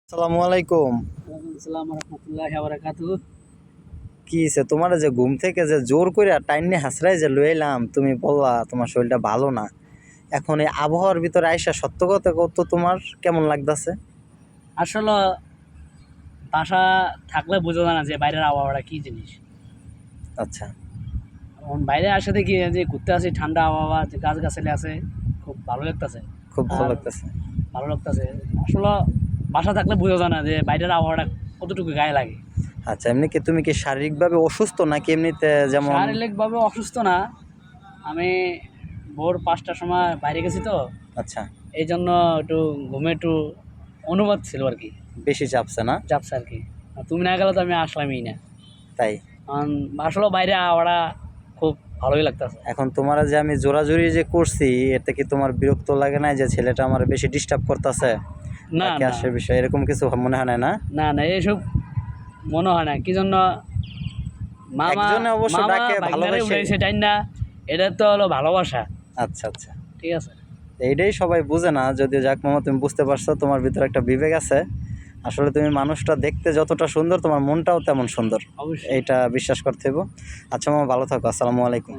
আসসালামু আলাইকুম। ওয়ালাইকুম আসসালাম রহমতুল্লাহি ওয়া বারাকাতুহু। কি হইছে তোমার যে ঘুম থেকে যে জোর করে টাইনে হাসরাই যে লই এলাম, তুমি বললা তোমার শরীরটা ভালো না। এখন এই আবহাওয়ার ভিতরে আইসা সত্য কথা কত তোমার কেমন লাগতাছে? আসলে বাসা থাকলে বোঝা যায় না যে বাইরের আবহাওয়াটা কি জিনিস। আচ্ছা, এখন বাইরে আসে দেখি যে ঘুরতে আসি, ঠান্ডা আবহাওয়া, যে গাছ গাছালি আছে, খুব ভালো লাগতেছে। খুব ভালো আর লাগতেছে। ভালো লাগতেছে আসলে বাসা থাকলে বোঝা যায় না যে বাইরের আবহাওয়াটা কতটুকু গায়ে লাগে। আচ্ছা, এমনি কি তুমি কি শারীরিকভাবে অসুস্থ নাকি এমনিতে যেমন? শারীরিকভাবে অসুস্থ না, আমি ভোর 5টার সময় বাইরে গেছি তো, আচ্ছা, এই জন্য একটু ঘুমে একটু অনুবাদ ছিল আর কি, বেশি চাপছে না? চাপছে আর কি। আর তুমি না গেলে তো আমি আসলামই না। তাই আসলে বাইরে আওয়াটা খুব ভালোই লাগতেছে। এখন তোমার যে আমি জোরাজুরি যে করছি, এতে কি তোমার বিরক্ত লাগে না যে ছেলেটা আমার বেশি ডিস্টার্ব করতেছে? না নাকি না আসে বিষয় এরকম কিছু মনে হয় না? না, না না এইসব মনে হয় না। কি জন্য মামা একজনে অবশ্য মামা ডাকে বাইকনারে ভালোবাসে। উঠাইছে টাইম না, এটা তো হলো ভালোবাসা। আচ্ছা আচ্ছা, ঠিক আছে। এইটাই সবাই বুঝে না, যদিও যাক মামা তুমি বুঝতে পারছো, তোমার ভিতরে একটা বিবেক আছে। আসলে তুমি মানুষটা দেখতে যতটা সুন্দর তোমার মনটাও তেমন সুন্দর, অবশ্যই। এইটা বিশ্বাস করতে হবে। আচ্ছা মামা, ভালো থাকো। আসসালামু আলাইকুম।